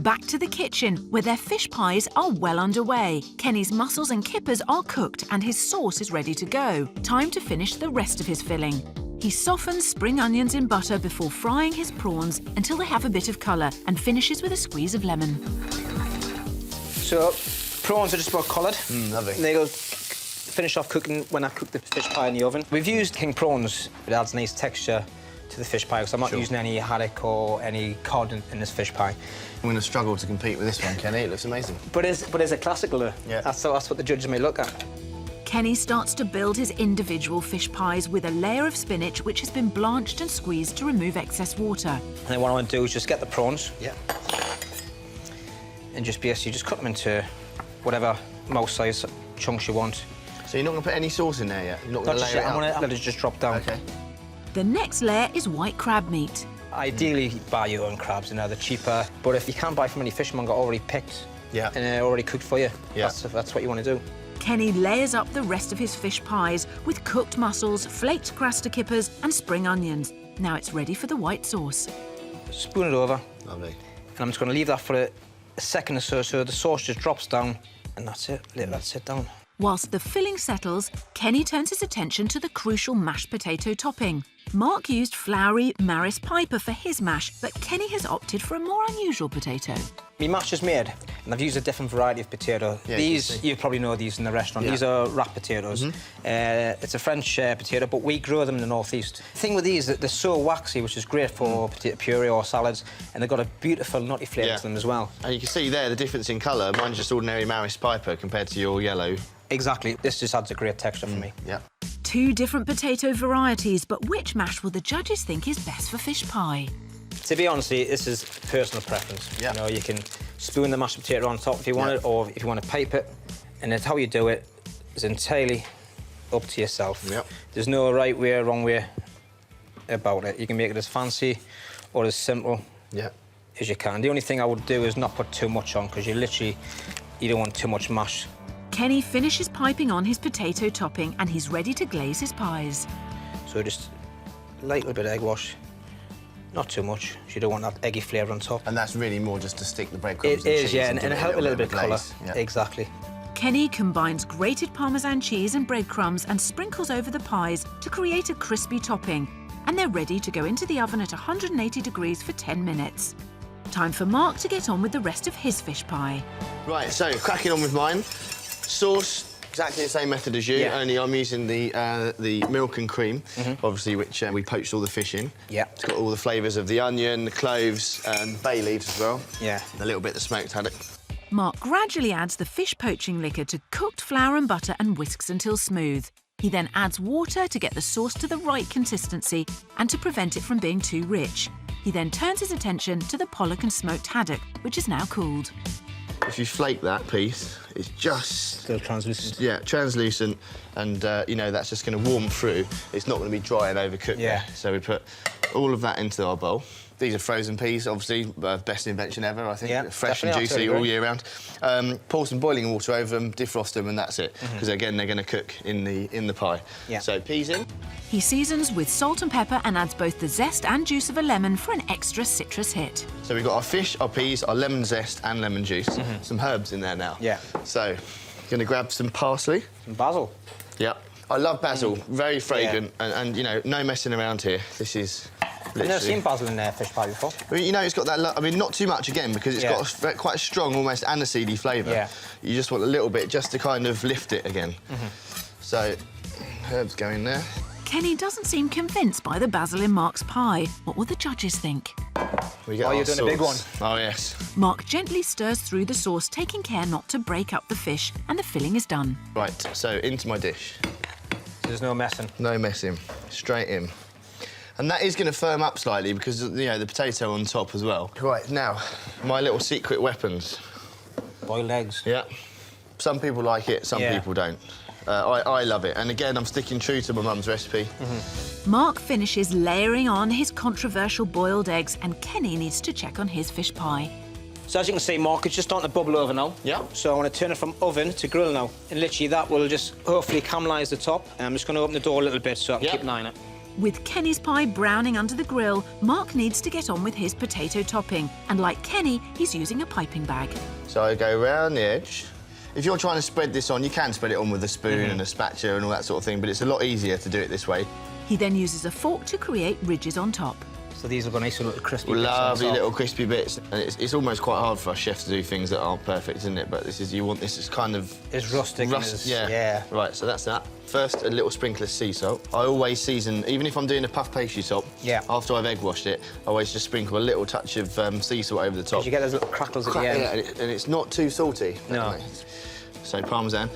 Back to the kitchen, where their fish pies are well underway. Kenny's mussels and kippers are cooked and his sauce is ready to go. Time to finish the rest of his filling. He softens spring onions in butter before frying his prawns until they have a bit of colour and finishes with a squeeze of lemon. So, prawns are just about coloured. Lovely. And they'll finish off cooking when I cook the fish pie in the oven. We've used king prawns. It adds nice texture to the fish pie because I'm not using any haddock or any cod in this fish pie. I'm going to struggle to compete with this one, Kenny. It looks amazing. But it's a classical though. Yeah. That's what the judges may look at. Kenny starts to build his individual fish pies with a layer of spinach which has been blanched and squeezed to remove excess water. And then what I want to do is just get the prawns. Yeah. And just basically just cut them into whatever mouse size chunks you want. So you're not going to put any sauce in there yet? You're not going to layer it I'm out? going to let it just drop down. OK. The next layer is white crab meat. Ideally, buy your own crabs, you know, they're cheaper. But if you can't buy from any fishmonger already picked and already cooked for you, that's what you want to do. Kenny layers up the rest of his fish pies with cooked mussels, flaked Craster kippers and spring onions. Now it's ready for the white sauce. Spoon it over. Lovely. And I'm just going to leave that for a second or so the sauce just drops down, and that's it. Let that sit down. Whilst the filling settles, Kenny turns his attention to the crucial mashed potato topping. Mark used floury Maris Piper for his mash, but Kenny has opted for a more unusual potato. My mash is made, and I've used a different variety of potato. Yeah, you probably know these in the restaurant. Yeah. These are wrap potatoes. It's a French potato, but we grow them in the northeast. The thing with these, they're so waxy, which is great for potato puree or salads, and they've got a beautiful nutty flavour to them as well. And you can see there the difference in colour. Mine's just ordinary Maris Piper compared to your yellow. Exactly. This just adds a great texture for me. Yeah. Two different potato varieties, but which mash will the judges think is best for fish pie? To be honest, this is personal preference. Yeah. You know, you can spoon the mashed potato on top if you want it, or if you want to pipe it. And it's how you do it is entirely up to yourself. Yep. There's no right way or wrong way about it. You can make it as fancy or as simple as you can. The only thing I would do is not put too much on, because you don't want too much mash. Kenny finishes piping on his potato topping and he's ready to glaze his pies. So just a light little bit of egg wash. Not too much, you don't want that eggy flavour on top. And that's really more just to stick the breadcrumbs It is, yeah, and help a little bit of colour. Yeah. Exactly. Kenny combines grated Parmesan cheese and breadcrumbs and sprinkles over the pies to create a crispy topping. And they're ready to go into the oven at 180 degrees for 10 minutes. Time for Mark to get on with the rest of his fish pie. Right, so cracking on with mine. Sauce, exactly the same method as you, only I'm using the milk and cream, obviously, which we poached all the fish in. Yeah. It's got all the flavours of the onion, the cloves, and bay leaves as well. Yeah. And a little bit of smoked haddock. Mark gradually adds the fish poaching liquor to cooked flour and butter and whisks until smooth. He then adds water to get the sauce to the right consistency and to prevent it from being too rich. He then turns his attention to the pollock and smoked haddock, which is now cooled. If you flake that piece, it's just... Still translucent. Yeah, translucent, and, you know, that's just going to warm through. It's not going to be dry and overcooked. Yeah. So we put all of that into our bowl. These are frozen peas, obviously, best invention ever, I think. Yeah, fresh and juicy all year round. Pour some boiling water over them, defrost them, and that's it. Because, again, they're going to cook in the pie. Yeah. So peas in. He seasons with salt and pepper and adds both the zest and juice of a lemon for an extra citrus hit. So we've got our fish, our peas, our lemon zest and lemon juice. Some herbs in there now. Yeah. So, going to grab some parsley. Some basil. Yeah. I love basil, very fragrant, and, you know, no messing around here. This is... I've never seen basil in fish pie before. I mean, you know, it's got that... I mean, not too much, again, because it's got quite a strong, almost aniseedy flavour. Yeah. You just want a little bit just to kind of lift it again. So, herbs go in there. Kenny doesn't seem convinced by the basil in Mark's pie. What will the judges think? We get Oh, you're doing a big one. Oh, yes. Mark gently stirs through the sauce, taking care not to break up the fish, and the filling is done. Right, so into my dish. There's no messing. No messing. Straight in. And that is going to firm up slightly because, you know, the potato on top as well. Right, now, my little secret weapons. Boiled eggs. Yeah. Some people like it, some people don't. I love it. And again, I'm sticking true to my mum's recipe. Mark finishes layering on his controversial boiled eggs, and Kenny needs to check on his fish pie. So as you can see, Mark, it's just starting to bubble over now. Yeah. So I want to turn it from oven to grill now. And literally that will just hopefully caramelise the top. And I'm just going to open the door a little bit so I can keep an eye on it. With Kenny's pie browning under the grill, Mark needs to get on with his potato topping. And like Kenny, he's using a piping bag. So I go round the edge. If you're trying to spread this on, you can spread it on with a spoon and a spatula and all that sort of thing, but it's a lot easier to do it this way. He then uses a fork to create ridges on top. So these have got nice little crispy bits on Lovely top. little crispy bits. And it's almost quite hard for us chefs to do things that aren't perfect, isn't it? But you want this as kind of... It's rustic. Yeah. Right, so that's that. First, a little sprinkle of sea salt. I always season, even if I'm doing a puff pastry top, after I've egg washed it, I always just sprinkle a little touch of sea salt over the top. Because you get those little crackles at the end. Yeah, and it's not too salty. No. So Parmesan.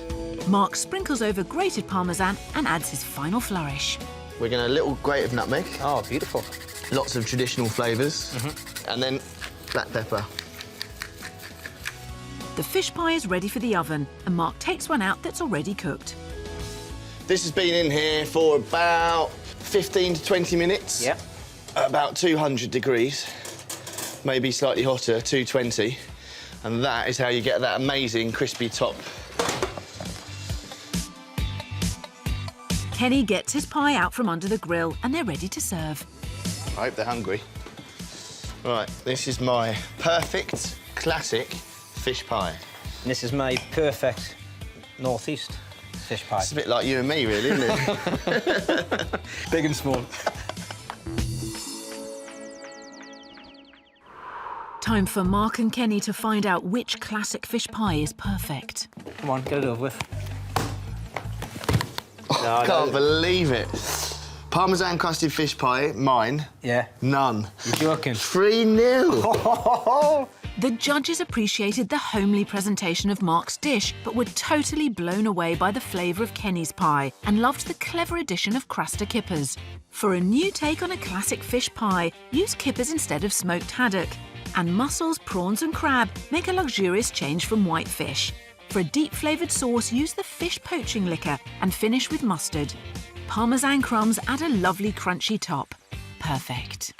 Mark sprinkles over grated Parmesan and adds his final flourish. We're going to a little grate of nutmeg. Oh, beautiful. Lots of traditional flavours. And then black pepper. The fish pie is ready for the oven, and Mark takes one out that's already cooked. This has been in here for about 15 to 20 minutes. Yep. At about 200 degrees, maybe slightly hotter, 220. And that is how you get that amazing crispy top. Kenny gets his pie out from under the grill, and they're ready to serve. I hope they're hungry. Right, this is my perfect, classic fish pie. And this is my perfect northeast fish pie. It's a bit like you and me, really, isn't it? Big and small. Time for Mark and Kenny to find out which classic fish pie is perfect. Come on, get it over with. I can't believe it. Parmesan crusted fish pie, mine. Yeah. None. You're joking. 3-0. The judges appreciated the homely presentation of Mark's dish, but were totally blown away by the flavour of Kenny's pie and loved the clever addition of Craster Kippers. For a new take on a classic fish pie, use kippers instead of smoked haddock. And mussels, prawns and crab make a luxurious change from white fish. For a deep-flavoured sauce, use the fish poaching liquor and finish with mustard. Parmesan crumbs add a lovely crunchy top. Perfect.